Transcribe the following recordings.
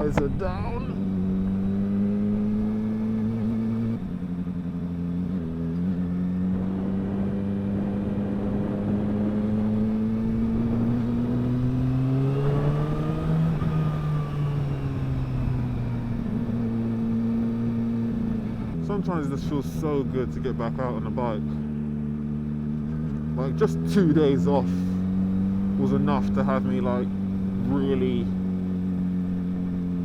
Tyres are down. Sometimes this feels so good to get back out on the bike. Like just 2 days off was enough to have me like really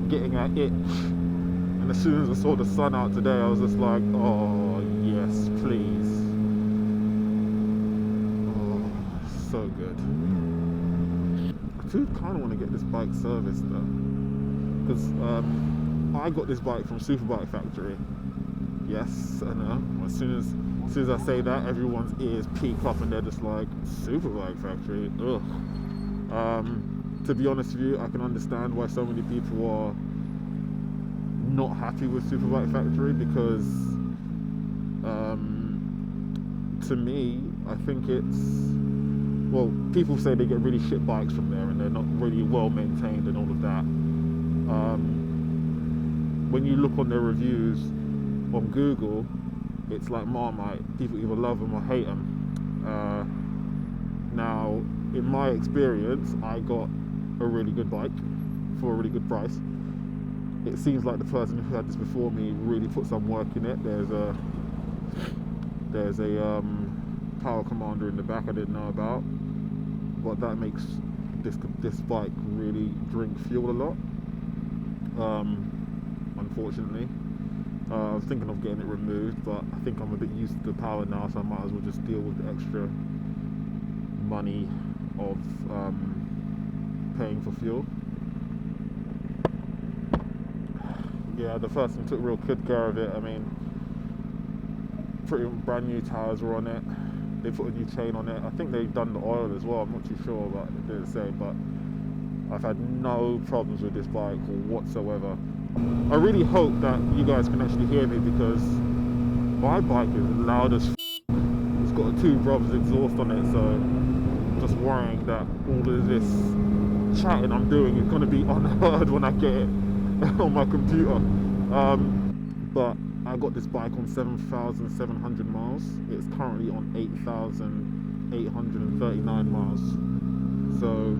getting that itch. And as soon as I saw the sun out today, I was just like, oh yes, please. Oh, so good. I do kind of want to get this bike serviced though, because I got this bike from Superbike Factory. Yes, I know. As soon as I say that, everyone's ears peak up and they're just like, Superbike Factory, ugh. To be honest with you, I can understand why so many people are not happy with Superbike Factory, because to me, I think it's, well, people say they get really shit bikes from there and they're not really well maintained and all of that. When you look on their reviews on Google, it's like Marmite. People either love them or hate them. Now, in my experience, I got a really good bike for a really good price. It seems like the person who had this before me really put some work in it. There's a power commander in the back I didn't know about, but that makes this bike really drink fuel a lot. Unfortunately. I was thinking of getting it removed, but I think I'm a bit used to the power now, so I might as well just deal with the extra money of paying for fuel. Yeah, the person took real good care of it. I mean, pretty brand new tyres were on it. They put a new chain on it. I think they've done the oil as well. I'm not too sure, but they didn't say. But I've had no problems with this bike whatsoever. I really hope that you guys can actually hear me, because my bike is loud as f***. It's got a 2 Brothers exhaust on it, so I'm just worrying that all of this chatting I'm doing is going to be unheard when I get it on my computer. But I got this bike on 7,700 miles. It's currently on 8,839 miles. So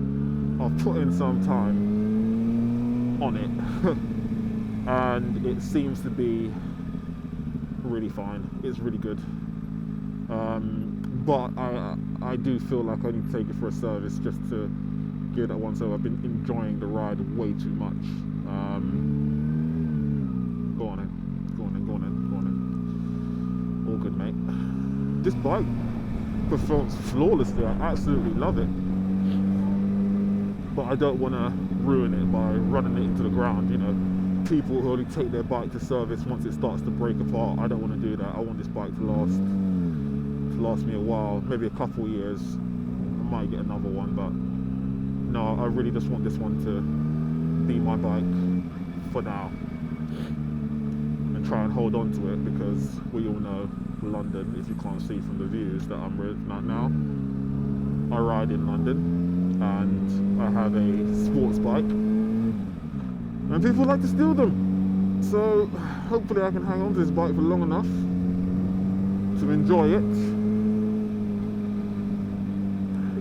I've put in some time on it. And it seems to be really fine. It's really good. But I do feel like I need to take it for a service just to give that one. So I've been enjoying the ride way too much. Go on in. All good, mate. This bike performs flawlessly. I absolutely love it. But I don't want to ruin it by running it into the ground, you know. People who only take their bike to service once it starts to break apart. I don't want to do that. I want this bike to last me a while, maybe a couple years. I might get another one, but no, I really just want this one to be my bike for now and try and hold on to it, because we all know London, if you can't see from the views that I'm with right now, I ride in London and I have a sports bike. And people like to steal them. So hopefully I can hang on to this bike for long enough to enjoy it.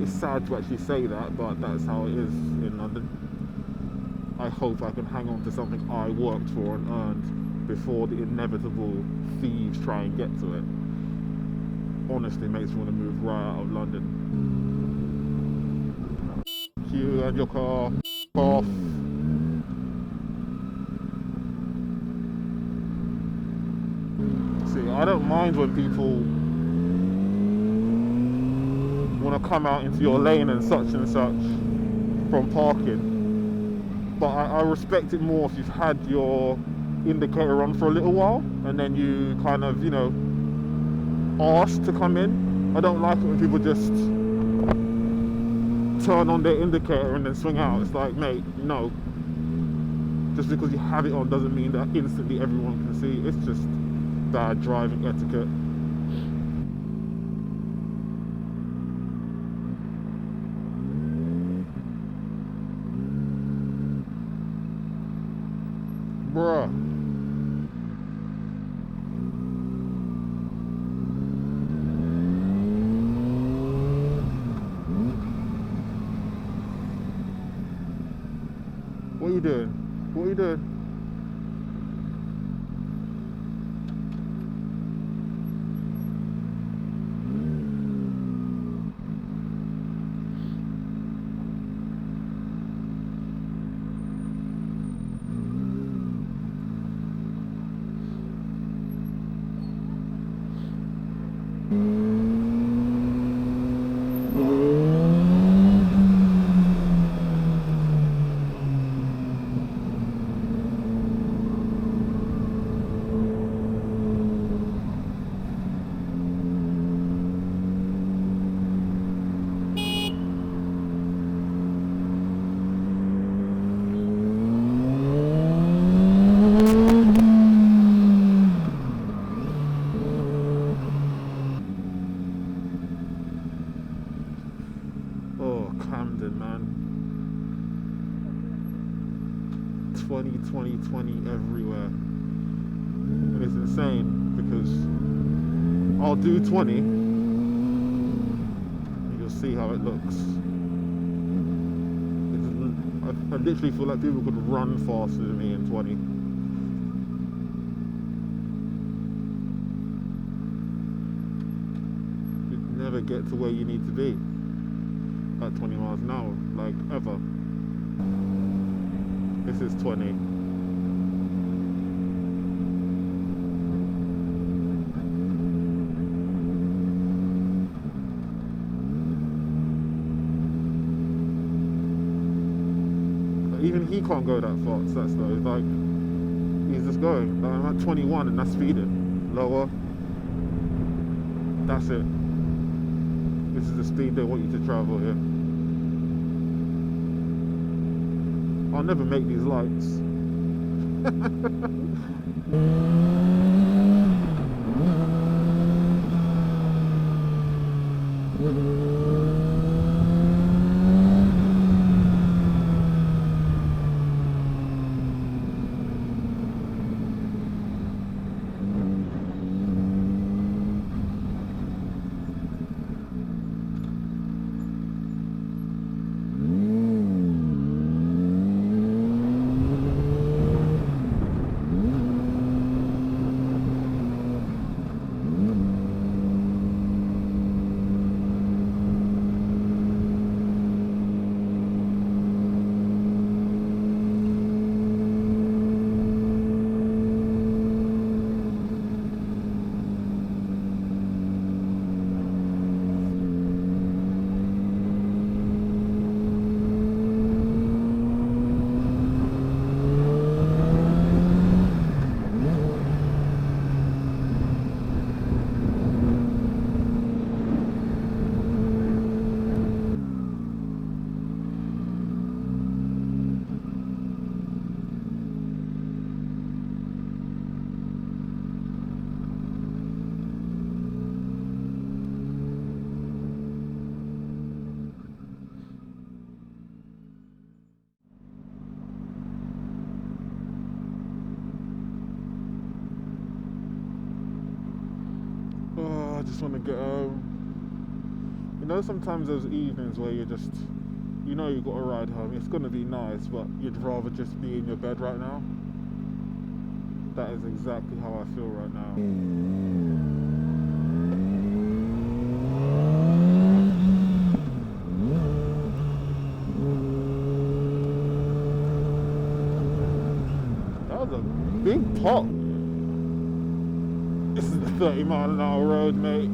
It's sad to actually say that, but that's how it is in London. I hope I can hang on to something I worked for and earned before the inevitable thieves try and get to it. Honestly, makes me want to move right out of London. You and your car off. See, I don't mind when people want to come out into your lane and such from parking, but I respect it more if you've had your indicator on for a little while and then you kind of, you know, ask to come in. I don't like it when people just turn on their indicator and then swing out. It's like, mate, no. Just because you have it on doesn't mean that instantly everyone can see. It's just bad driving etiquette. doing? What are you doing? Camden, man. 20 everywhere. And it's insane because I'll do 20 and you'll see how it looks. I literally feel like people could run faster than me in 20. You'd never get to where you need to be at 20 miles an hour, like ever. This is 20. Even he can't go that fast, that's though. It's like, he's just going. Like, I'm at 21 and that's speeding. Lower. That's it. This is the speed they want you to travel here. I'll never make these lights. Oh, I just want to get home. You know, sometimes those evenings where you're just, you know, you've got to ride home. It's going to be nice, but you'd rather just be in your bed right now. That is exactly how I feel right now. That was a big pop. This is the 30 mile an hour road, mate.